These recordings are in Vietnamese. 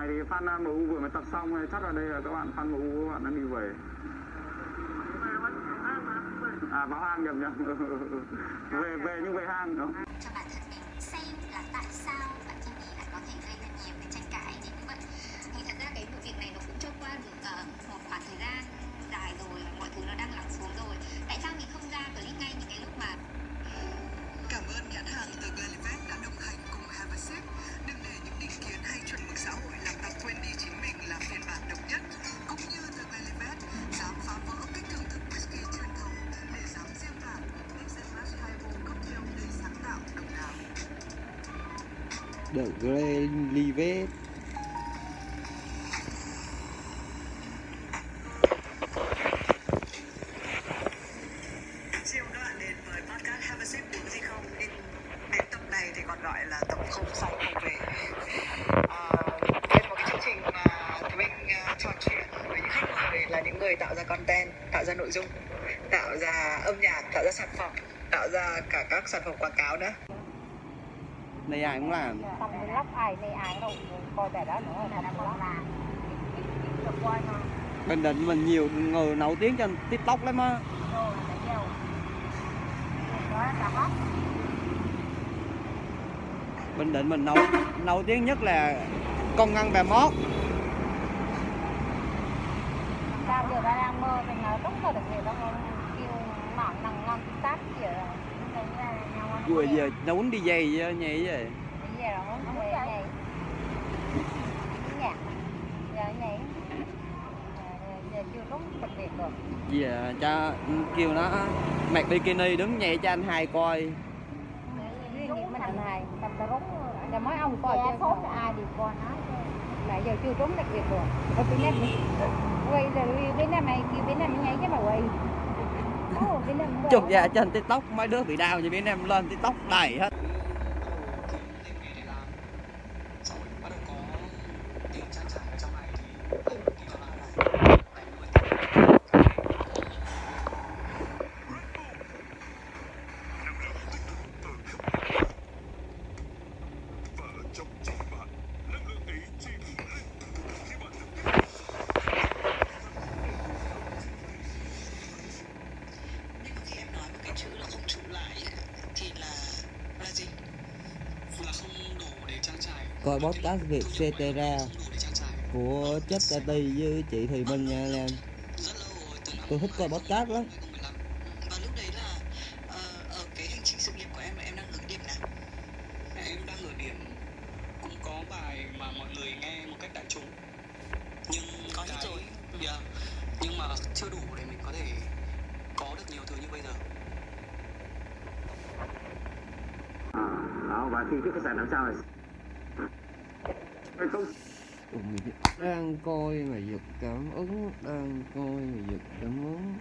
thì fan MU vừa mới tập xong rồi, chắc là đây là các bạn fan MU, các bạn đang đi về. À, vào hang nhầm. Về nhưng về hang đúng không? Cho bản thân mình xem là tại sao bạn Kimi lại có thể gây ra nhiều cái tranh cãi như vậy. Thì thật ra cái vụ việc này nó cũng trôi qua được một khoảng thời gian dài rồi, mọi thứ nó đang lắng xuống rồi. Tại sao mình không ra clip ngay những cái lúc mà Cảm ơn nhãn hàng The Glenlivet đã đồng hành cùng Have a Sip. Đừng để những định kiến hay chuẩn mực xã hội làm ta quên đi chính mình là phiên bản độc nhất. Cũng như The Glenlivet dám phá vỡ cách thưởng thức whisky truyền thống để dám riêng bản Excellence Highball cocktail đầy sáng tạo độc đáo. The Glenlivet. Siêu các bạn đến với podcast Have a Sip uống gì không? Nhưng đến tập này thì còn gọi là tập không say không về. Đây là một cái chương trình mà tụi mình trò chuyện với những khách mời là những người tạo ra content, tạo ra nội dung, tạo ra âm nhạc, tạo ra sản phẩm, tạo ra cả các sản phẩm quảng cáo nữa. Này ai cũng làm. Xong cái lóc ai này ai đâu coi bài đó nữa là không làm. Được coi mà. Bình Định mình nhiều người nổi tiếng trên TikTok lắm á. Bình Định mình nổi tiếng nhất là con ngăn bà mót. Sao giờ ta đang mơ thì nó đúng là được việc đâu, kêu mỏng nằng tác kiểu Vừa giờ nó muốn đi giày nhỉ vậy. Bây giờ nó muốn về nhảy nhạc giờ nhảy giờ chưa đúng đặc biệt được. Giờ cho kêu nó mặc bikini đứng nhảy cho anh hai coi. Riêng gì mình anh hai tập ta rúng giờ mấy ông coi chứ số ai đi coi nó mà giờ chưa đúng đặc biệt được. Ở bên em quay rồi bên em mày kêu bên em nhảy cái mà quay. Chụp ra trên TikTok mấy đứa bị đau như bên em lên TikTok đầy hết. Coi podcast Việt Cetera của Chất Cati với chị Thùy Minh nha anh em. Tôi thích coi podcast lắm. Và lúc đấy là ở cái hành trình sự nghiệp của em là em đang ở điểm nào? Em đang ở điểm cũng có bài mà mọi người nghe một cách đại chúng, nhưng Có hết rồi. Yeah, nhưng mà chưa đủ để mình có thể có được nhiều thứ như bây giờ. Đó, và khi cái khách sạn làm sao rồi? Đang coi mà giật cảm ứng, đang coi mà giật cảm ứng.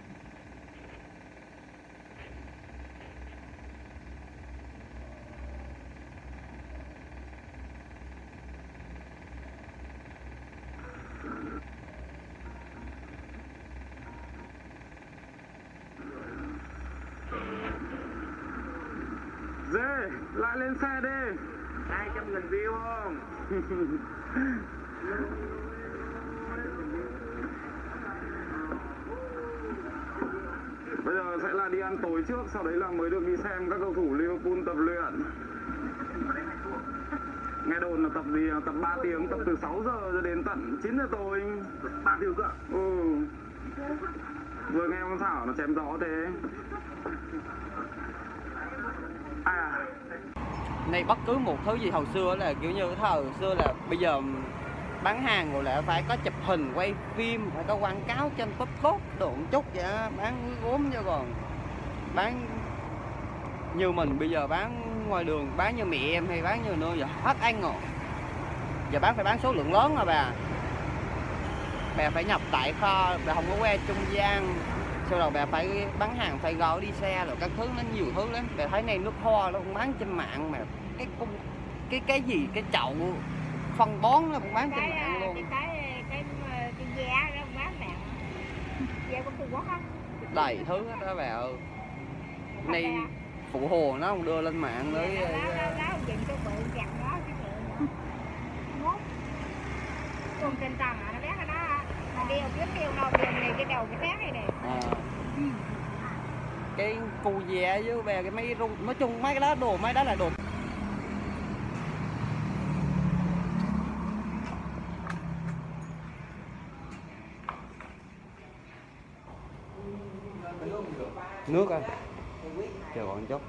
Dê, lại lên xe đi. 200.000 view không? Bây giờ sẽ là đi ăn tối trước, sau đấy là mới được đi xem các cầu thủ Liverpool tập luyện. Nghe đồn là tập 3 tiếng, tập từ 6 giờ cho đến tận 9 giờ tối. 3 tiếng cơ? Ừ. Vừa nghe con Thảo nó chém gió thế. Này bất cứ một thứ gì hồi xưa là kiểu như thời xưa là bây giờ bán hàng rồi lại phải có chụp hình quay phim, phải có quảng cáo trên TikTok đồ một chút vậy á, bán gốm cho còn bán như mình bây giờ bán ngoài đường, bán như mẹ em hay bán như nơi giờ hết ăn rồi. Giờ bán phải bán số lượng lớn rồi bà phải nhập tại kho, bà không có que trung gian, sau đó bà phải bán hàng phải gọi đi xe rồi các thứ, nó nhiều thứ lắm. Bà thấy này nước hoa nó cũng bán trên mạng mà cái gì cái chậu phân bón nó cũng bán trên mạng luôn. Cái giá đó bán mạng giá của Trung Quốc á Đầy thứ hết đó bà ơi. Này phụ hồ nó không đưa lên mạng nữa. cùng trên tầng nó bé nó đeo biết đeo nào đường này cái đầu cái khác này cái cù dẻ với về cái mấy rung, nói chung mấy cái đó đồ, mấy đó là đồ. Nước à, chờ còn chút.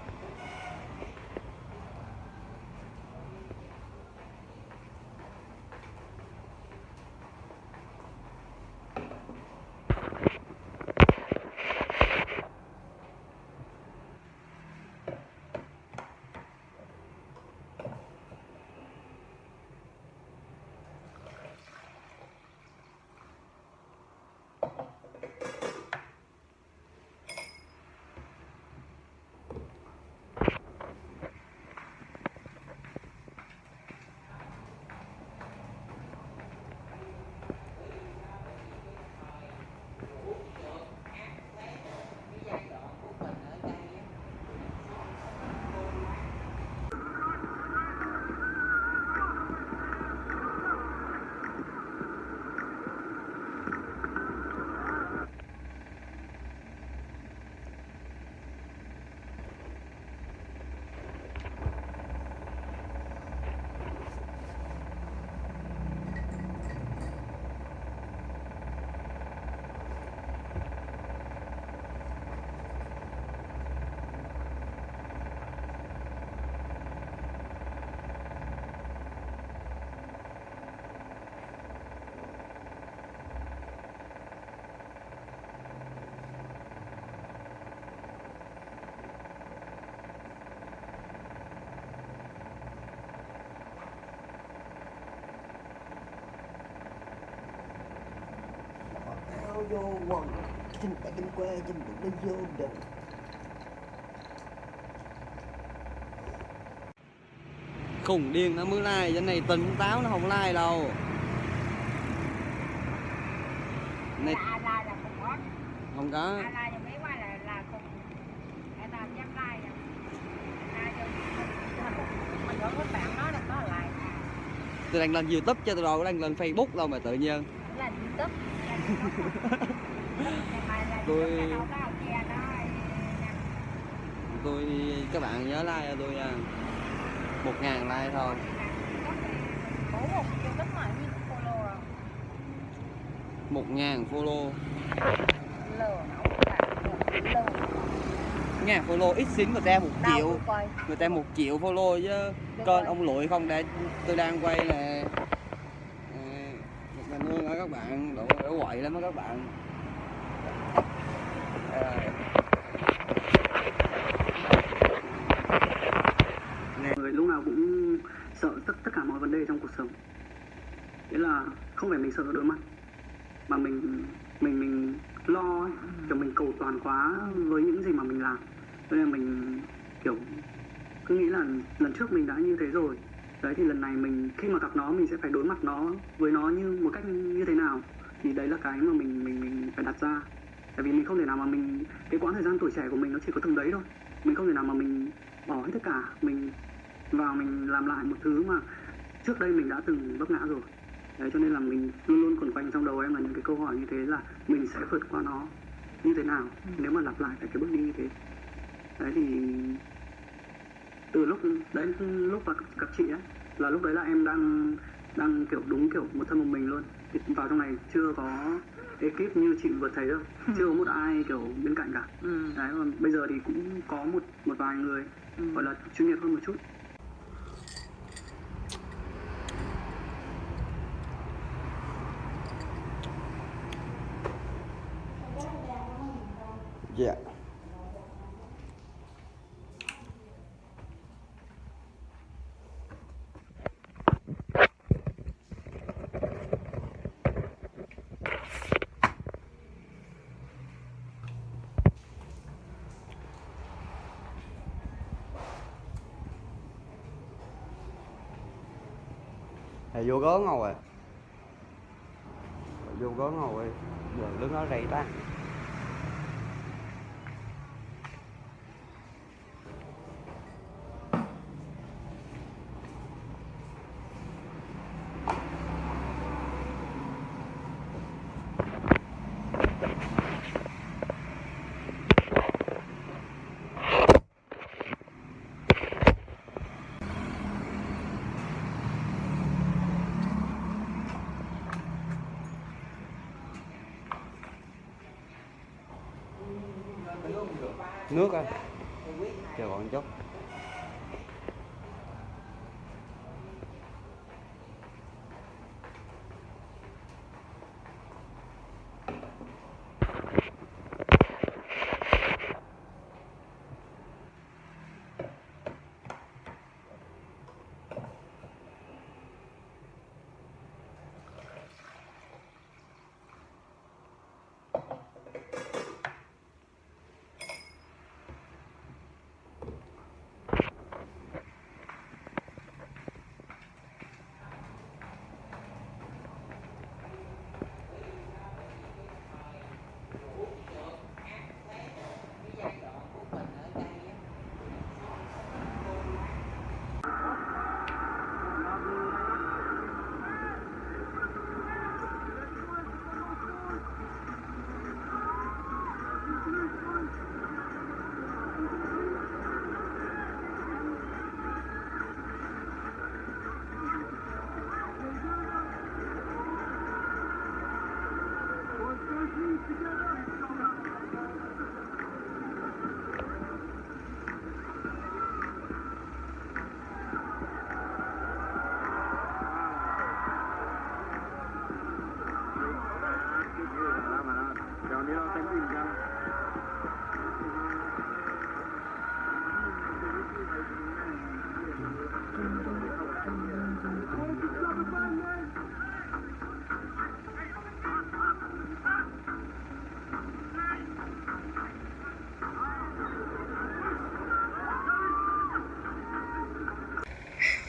Vô quần trên tay bên quê trên nó vô được. Khùng điên nó mới like, cái này tỉnh táo nó không like đâu. Này ai like là không có. Không có. Ai like thì mấy qua là không. Người ta dám like nè. Ai cho mình có bạn nói là có like. Tôi đang lên YouTube cho tôi đâu có đang lên Facebook đâu mà tự nhiên. Là YouTube. Tôi các bạn nhớ like cho tôi nha, 1.000 like thôi. 1.000 follow. 1.000 follow ít xíu, người ta 1 triệu, người ta 1 triệu follow chứ kênh ông lụi không để tôi đang quay nè. Mình luôn á các bạn, đổ quậy lắm đó các bạn. Người lúc nào cũng sợ tất cả mọi vấn đề trong cuộc sống. Nghĩa là không phải mình sợ đối mặt, mà mình lo ấy, kiểu mình cầu toàn quá với những gì mà mình làm. Cho nên mình kiểu cứ nghĩ là lần trước mình đã như thế rồi. Đấy thì lần này mình khi mà gặp nó mình sẽ phải đối mặt nó với nó như một cách như thế nào. Thì đấy là cái mà mình phải đặt ra. Tại vì mình không thể nào mà cái quãng thời gian tuổi trẻ của mình nó chỉ có từng đấy thôi. Mình không thể nào mà mình bỏ hết tất cả, mình vào mình làm lại một thứ mà trước đây mình đã từng vấp ngã rồi. Đấy, cho nên là mình luôn luôn quẩn quanh trong đầu em là những cái câu hỏi như thế là mình sẽ vượt qua nó như thế nào nếu mà lặp lại cái bước đi như thế. Đấy thì từ lúc gặp chị ấy là lúc đấy là em đang kiểu đúng kiểu một thân một mình luôn. Thì vào trong này chưa có ekip như chị vừa thấy đâu, chưa có một ai kiểu bên cạnh cả. Đấy, còn bây giờ thì cũng có một vài người gọi là chuyên nghiệp hơn một chút. Dạ. Vô gớn ngồi rồi. Vô gớn ngồi rồi. Giờ đứng ở đây ta. Nước à? Chờ bọn chút.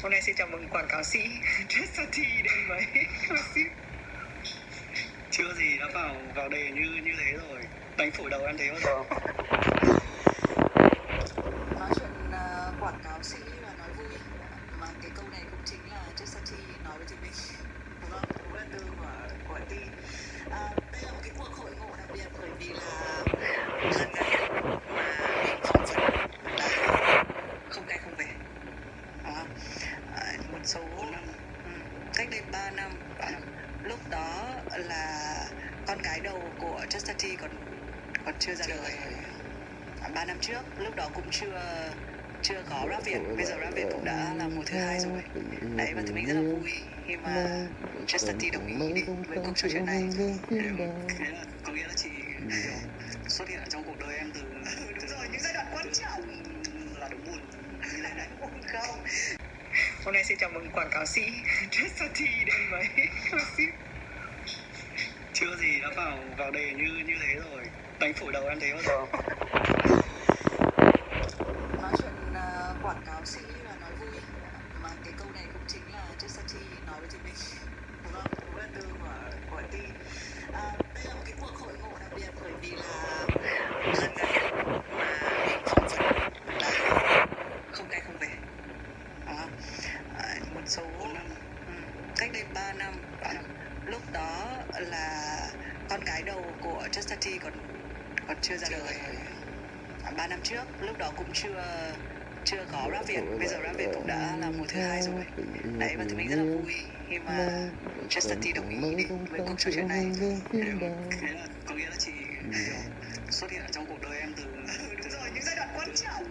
Hôm nay xin chào mừng quảng cáo sĩ Jessie đến với ship. Chưa gì đã vào đề như thế rồi. Đánh phổi đầu em thấy bao giờ? Nói chuyện quảng cáo sĩ và nói vui, mà cái câu này cũng chính là Jessie nói với chị mình, đúng không? Cũng là từ của Ti. Đây là một cái cuộc hội ngộ đặc biệt bởi vì là lần gần nhất mà mình phỏng vấn là không cay không về. Một số năm, cách đây 3 năm, lúc đó là con gái đầu của Jessie còn chưa ra đời. 3 năm trước, lúc đó cũng chưa có Rap Việt, bây giờ Rap Việt cũng đã là mùa thứ 2 rồi. Đấy, và thì mình rất là vui khi mà Jessie đồng ý đi với cuộc trò chuyện này. Có nghĩa là chị xuất hiện ở trong cuộc đời em từ Đúng rồi, những giai đoạn quan trọng là đúng buồn như thế này. không. Hôm nay xin chào mừng quảng cáo sĩ Jessie đến với ship. Chưa gì đã vào đề như thế rồi. Đánh phổi đầu em thấy bao giờ? Nói chuyện quảng cáo sĩ và nói vui, mà cái câu này cũng chính là Jessie nói với chị mình, đúng không? Cũng là từ của Ti. Đây là một cái cuộc hội ngộ đặc biệt bởi vì là lần gần nhất mà mình phỏng vấn là không cay không về. Một số năm, cách đây 3 năm, lúc đó là con gái đầu của Jessie còn chưa ra đời. 3 năm trước, lúc đó cũng chưa có Rap Việt, bây giờ Rap Việt cũng đã là mùa thứ 2 rồi. Đấy, và thì mình rất là vui khi mà Jessie đồng ý đi với cuộc trò chuyện này. Có nghĩa là chị xuất hiện ở trong cuộc đời em từ Đúng rồi, những giai đoạn quan trọng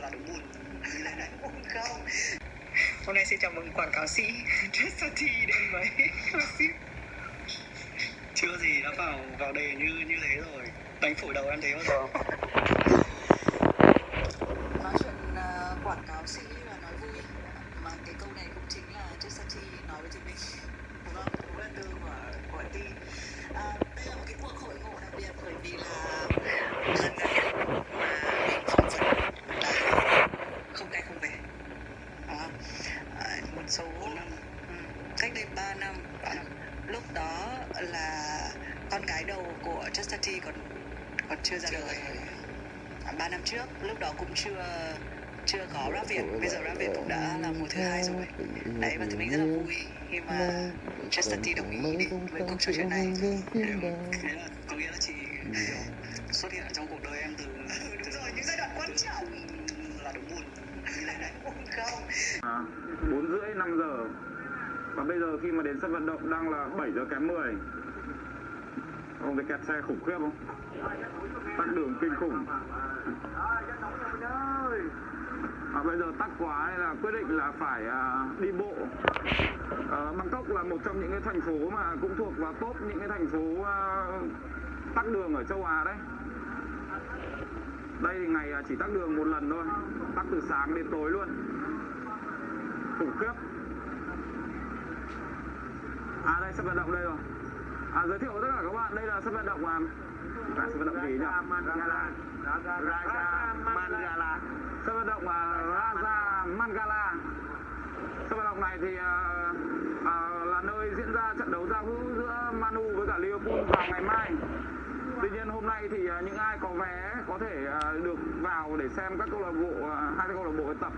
là đúng buồn như thế này. không. Hôm nay xin chào mừng quảng cáo sĩ Jessie đến với ship. Chưa gì đã vào đề như thế rồi. Đánh phổi đầu em thấy bao giờ? Nói chuyện quảng cáo sĩ và nói vui, mà cái câu này cũng chính là Jessie nói với chị mình, đúng không? Cũng là từ của Ti. Đây là một cái cuộc hội ngộ đặc biệt bởi vì là lần gần nhất mà mình phỏng vấn là không cay không về. Một số năm, cách đây 3 năm, lúc đó là con gái đầu của Jessie còn chưa ra đời. 3 năm trước, lúc đó cũng chưa có Rap Việt, bây giờ Rap Việt cũng đã là mùa thứ 2 rồi. Đấy, và thì mình rất là vui khi mà Jessie đồng ý đi với cuộc trò chuyện này. Có nghĩa là chị xuất hiện ở trong cuộc đời em từ Đúng rồi, những giai đoạn quan trọng là đúng buồn như thế này. không. 4:30 5 giờ. Và bây giờ khi mà đến sân vận động đang là 7 giờ kém 10. Ông thấy kẹt xe khủng khiếp không? Tắc đường kinh khủng. Bây giờ tắc quá nên là quyết định là phải đi bộ. Bangkok là một trong những cái thành phố mà cũng thuộc vào top những cái thành phố tắc đường ở châu Á đấy. Đây thì ngày chỉ tắc đường một lần thôi, tắc từ sáng đến tối luôn, khủng khiếp. Đây sân vận động đây rồi. Giới thiệu với tất cả các bạn, đây là sân vận động sân vận động gì nhỉ? Raja Mangala. Sân vận động Raja Mangala. Sân vận động này thì là nơi diễn ra trận đấu giao hữu giữa Manu với cả Liverpool vào ngày mai. Tuy nhiên hôm nay thì những ai có vé có thể được vào để xem các câu lạc bộ, hai câu lạc bộ tập.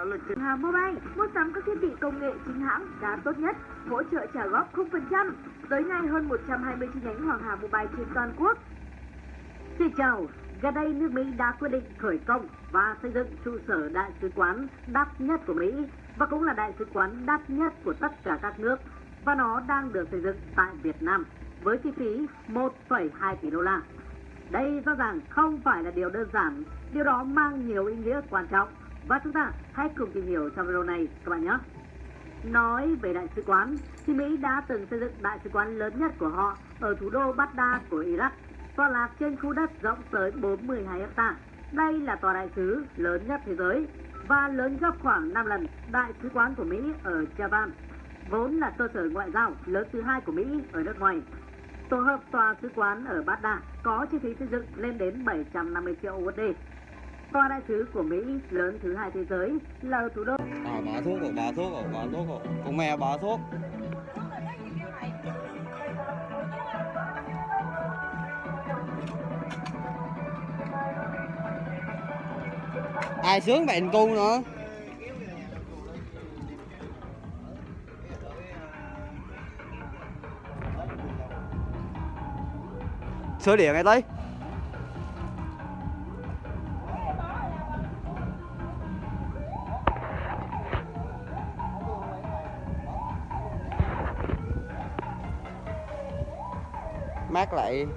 Lịch thì... Hàng Mobile mua sắm các thiết bị công nghệ chính hãng giá tốt nhất, hỗ trợ trả góp 0%, tới nay hơn 120 chi nhánh Hoàng Hà Mobile trên toàn quốc. Xin chào, gần đây nước Mỹ đã quyết định khởi công và xây dựng trụ sở đại sứ quán đắt nhất của Mỹ và cũng là đại sứ quán đắt nhất của tất cả các nước, và nó đang được xây dựng tại Việt Nam với chi phí 1,2 tỷ đô la. Đây rõ ràng không phải là điều đơn giản, điều đó mang nhiều ý nghĩa quan trọng. Và chúng ta hãy cùng tìm hiểu trong video này các bạn nhé. Nói về đại sứ quán thì Mỹ đã từng xây dựng đại sứ quán lớn nhất của họ ở thủ đô Baghdad của Iraq, tọa lạc trên khu đất rộng tới 42 ha. Đây là tòa đại sứ lớn nhất thế giới và lớn gấp khoảng 5 lần đại sứ quán của Mỹ ở Japan, vốn là cơ sở ngoại giao lớn thứ hai của Mỹ ở nước ngoài. Tổ hợp tòa sứ quán ở Baghdad có chi phí xây dựng lên đến 750 triệu USD. Tòa đại sứ của Mỹ lớn thứ hai thế giới là ở thủ đô. Bỏ thuốc rồi. Con mèo bỏ thuốc. Ai sướng bệnh cu nữa. Số điện ngay tới. Mát lại.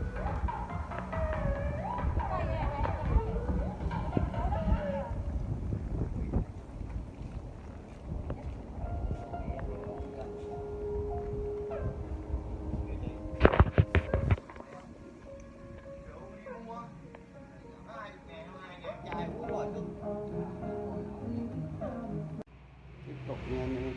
Tiếp tục nha anh em.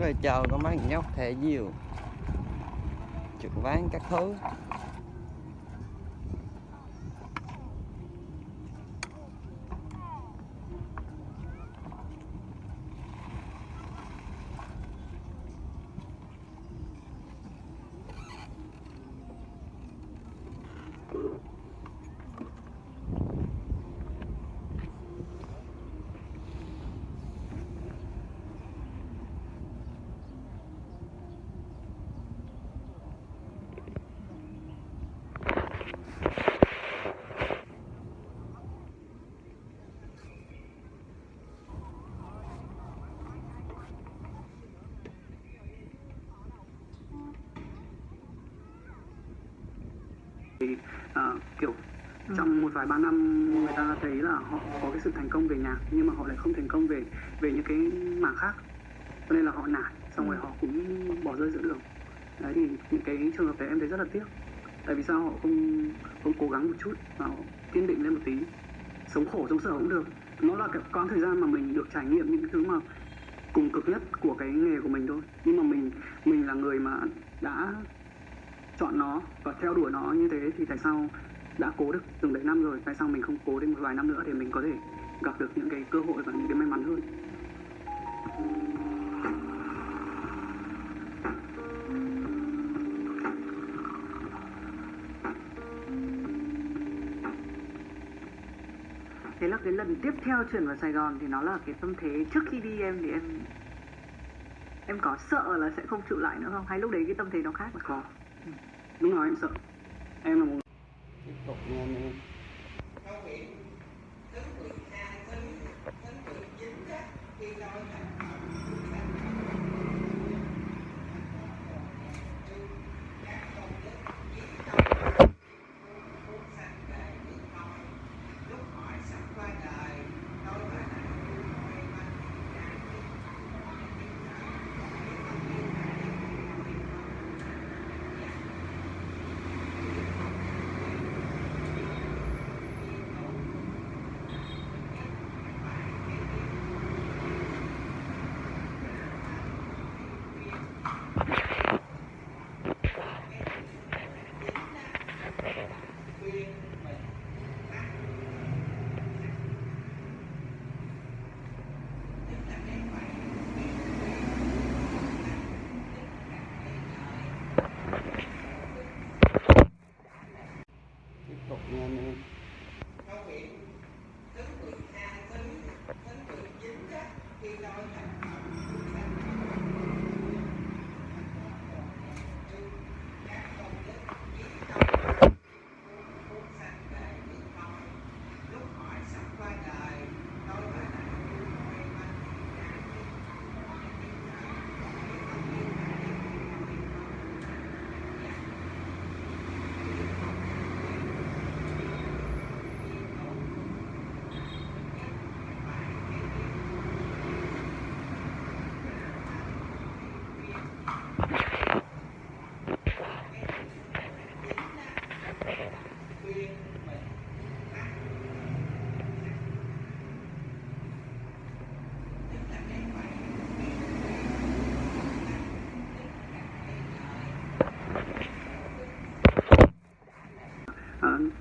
Rồi chờ có mấy nhóc thẻ diều trực ván các thứ. Kiểu Trong một vài ba năm người ta thấy là họ có cái sự thành công về nhạc nhưng mà họ lại không thành công về những cái mảng khác, cho nên là họ nản, xong rồi họ cũng bỏ rơi giữa đường. Đấy thì những cái trường hợp đấy em thấy rất là tiếc. Tại vì sao họ không cố gắng một chút và họ kiên định lên một tí, sống khổ sống sợ cũng được. Nó là cái quãng thời gian mà mình được trải nghiệm những cái thứ mà cùng cực nhất của cái nghề của mình thôi. Nhưng mà mình là người mà đã chọn nó và theo đuổi nó như thế thì tại sao đã cố được từng đấy năm rồi, tại sao mình không cố đến một vài năm nữa để mình có thể gặp được những cái cơ hội và những cái may mắn hơn. Thế là cái lần tiếp theo chuyển vào Sài Gòn thì nó là cái tâm thế trước khi đi em thì em có sợ là sẽ không trụ lại nữa không? Hay lúc đấy cái tâm thế nó khác? Có. Lúc nào em sợ. Em là một Tiếp tục nha anh em. Tiếp tục nha anh em.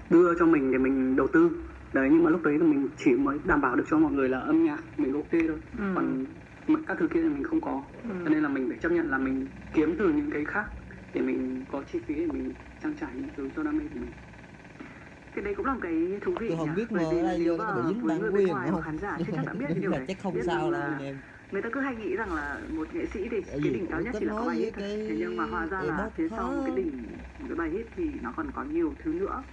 đưa cho mình để mình đầu tư đấy, nhưng mà lúc đấy là mình chỉ mới đảm bảo được cho mọi người là âm nhạc mình ok thôi, còn các thứ kia thì mình không có, cho nên là mình phải chấp nhận là mình kiếm từ những cái khác để mình có chi phí để mình trang trải những thứ cho đam mê của mình. Cái đấy cũng là một cái thú vị. Tôi không nhỉ? biết mà Bởi vì ở đây nếu nó mà bị dính với bản người bên quyền ngoài không? hoặc khán giả chưa chắc đã biết điều là này. chắc không Biết sao rằng đâu là anh em. người ta cứ hay nghĩ rằng là một nghệ sĩ thì Tại cái vì đỉnh cao nhất có chỉ là có nói bài với hit thôi. cái Thế nhưng mà hóa ra là emote phía sau một cái đỉnh, một cái bài hit thì nó còn có nhiều thứ nữa.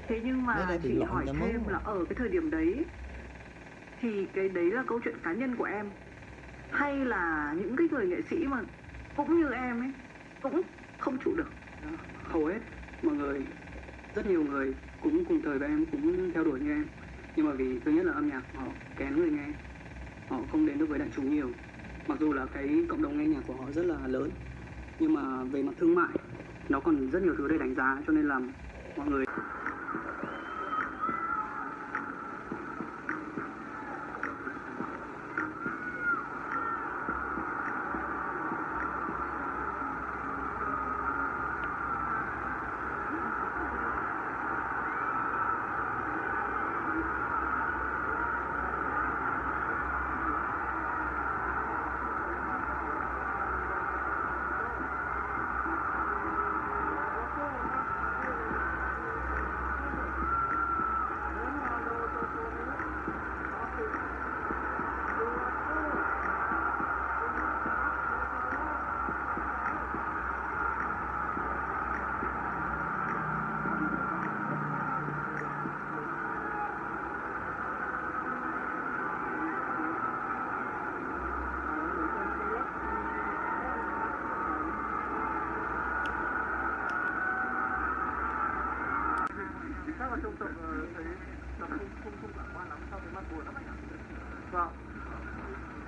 Thế nhưng Mấy mà đây bị chị loạn hỏi cả thêm mớ. là ở cái thời điểm đấy thì cái đấy là câu chuyện cá nhân của em, hay là những cái người nghệ sĩ mà cũng như em ấy cũng không trụ được? Hầu hết mọi người, rất nhiều người cũng cùng thời với em, cũng theo đuổi như em, nhưng mà vì thứ nhất là âm nhạc họ kén người nghe, họ không đến được với đại chúng nhiều, mặc dù là cái cộng đồng nghe nhạc của họ rất là lớn, nhưng mà về mặt thương mại nó còn rất nhiều thứ để đánh giá, cho nên là mọi người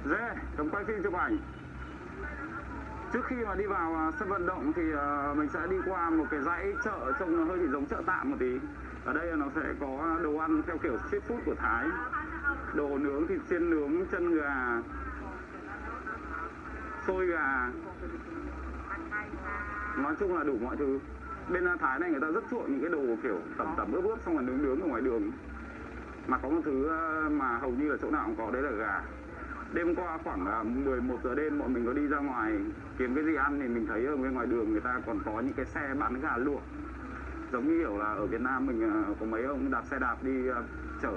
Dê, cấm quay phim chụp ảnh. Trước khi mà đi vào sân vận động thì mình sẽ đi qua một cái dãy chợ trông nó hơi bị giống chợ tạm một tí. Ở đây nó sẽ có đồ ăn theo kiểu street food của Thái. Đồ nướng, thịt chiên nướng, chân gà, xôi gà. Nói chung là đủ mọi thứ. Bên Thái này người ta rất chuộng những cái đồ kiểu tẩm ướp xong rồi nướng ở ngoài đường. Mà có một thứ mà hầu như là chỗ nào cũng có, đấy là gà. Đêm qua khoảng 11 giờ đêm bọn mình có đi ra ngoài kiếm cái gì ăn thì mình thấy ở bên ngoài đường người ta còn có những cái xe bán gà luộc. Giống như kiểu là ở Việt Nam mình có mấy ông đạp xe đạp đi chở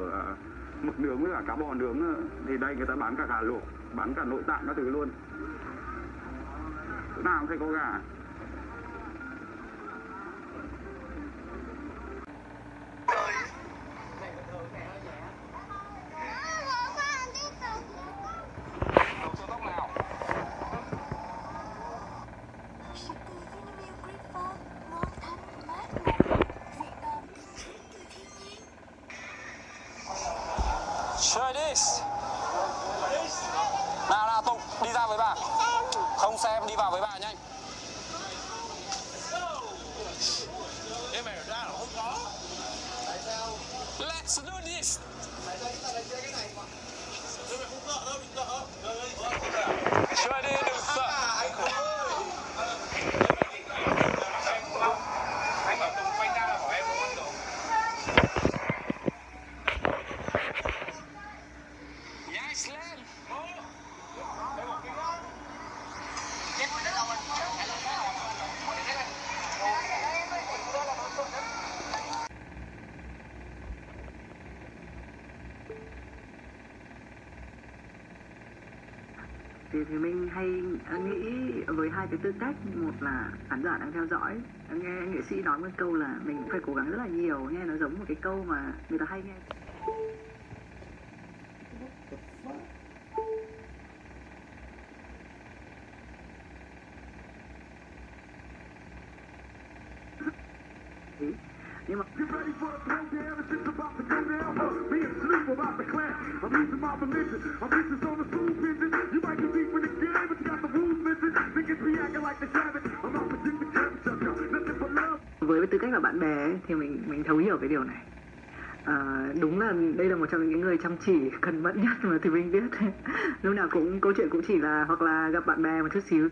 mực nướng với cả cá bò nướng, thì đây người ta bán cả gà luộc, bán cả nội tạng các thứ luôn. Chỗ nào cũng thấy có gà. Chơi this. Nào Tùng, đi ra với bà. Không xem, đi vào với bà nhanh. Cái mày ra là không có. Tại sao? Let's do this. Tại sao chúng ta lại chơi cái này mà? Tôi mày không sợ đâu, đừng sợ. Chơi đi, đừng sợ. Anh không ơi. Anh bảo Tùng quay ra là bảo em không ăn đồ. Thì mình hay nghĩ với hai cái tư cách, một là khán giả đang theo dõi, nghe nghệ sĩ nói một câu là mình phải cố gắng rất là nhiều, nghe nó giống một cái câu mà người ta hay nghe. Nhưng mà với tư cách là bạn bè ấy, thì mình thấu hiểu cái điều này. Đúng là đây là một trong những người chăm chỉ, cẩn mẫn nhất mà thì mình biết. Lúc nào cũng câu chuyện cũng chỉ là hoặc là gặp bạn bè một chút xíu.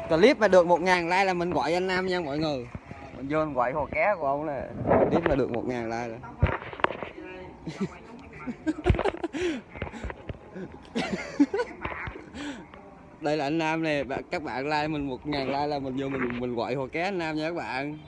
Clip mà được 1.000 like là mình gọi anh Nam nha mọi người. Mình vô mình gọi hồ ké của ông là clip mà được 1.000 like rồi. Đây là anh Nam nè, các bạn like mình 1.000 like là mình vô mình gọi hồ ké anh Nam nha các bạn.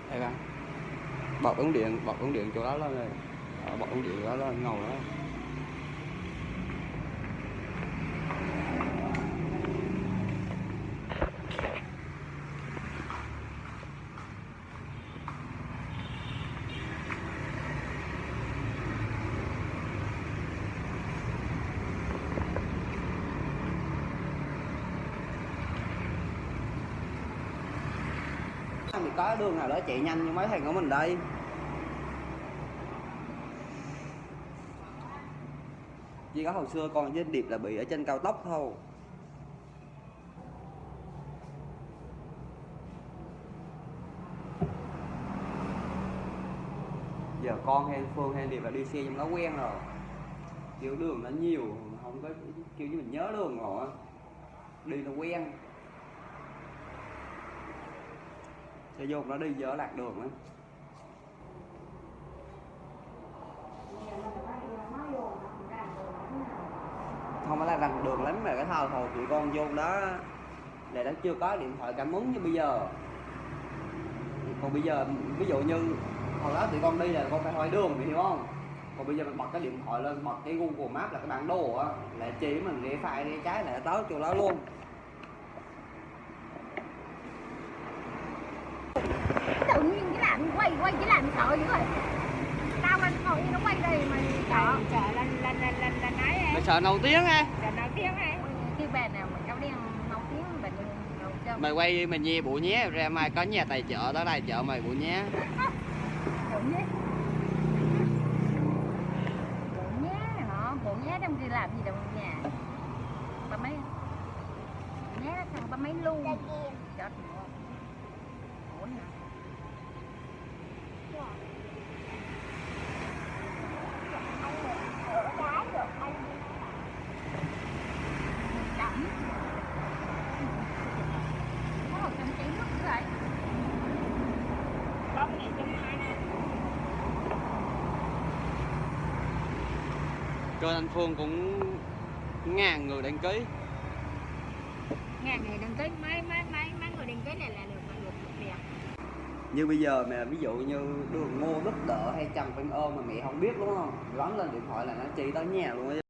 Đây bạn, bật ống điện chỗ đó lên rồi, bật ống điện đó lên ngầu đó. Thì có đường nào đó chạy nhanh như mấy thằng của mình đây. Chỉ có hồi xưa con với Điệp là bị ở trên cao tốc thôi. Giờ con hay Phương hay Điệp là đi xe trong đó quen rồi, kiểu đường nó nhiều, không có kiểu như mình nhớ đường rồi, đi nó quen. Cho vô nó đi dở lạc đường á. Không phải là lạc đường lắm mà cái thời hồi tụi con vô đó là nó chưa có điện thoại cảm ứng như bây giờ. Còn bây giờ ví dụ như hồi đó tụi con đi là con phải hỏi đường, mày hiểu không? Còn bây giờ mình bật cái điện thoại lên, bật cái Google Maps là cái bản đồ á, là chỉ mình rẽ phải rẽ trái là tới chỗ đó luôn. Tự nhiên cái làm quay cái làm sợ dữ rồi. Tao mà ngồi nó quay đây mà sợ là nói em. Mày sợ nổi tiếng ha? Sợ nổi tiếng em. Cái bà nào mà cháu đen nổi tiếng bà đâu cho. Mày quay mày nhé bộ nhé, ra mai có nhà tài trợ tới đây chợ mày bộ nhé. Bộ nhé trong kia làm gì đâu nhà. Ba mấy nhé thằng ba mấy luôn. Chết nữa. Ổn hả? Kênh anh Phương cũng ngàn người đăng ký. Ngàn người đăng ký, mấy người đăng ký này là được đẹp. Như bây giờ mà ví dụ như đường Ngô Đức Đợ hay Trần Văn Ơn mà mẹ không biết đúng không? Gắn lên điện thoại là nó chỉ tới nhà luôn á.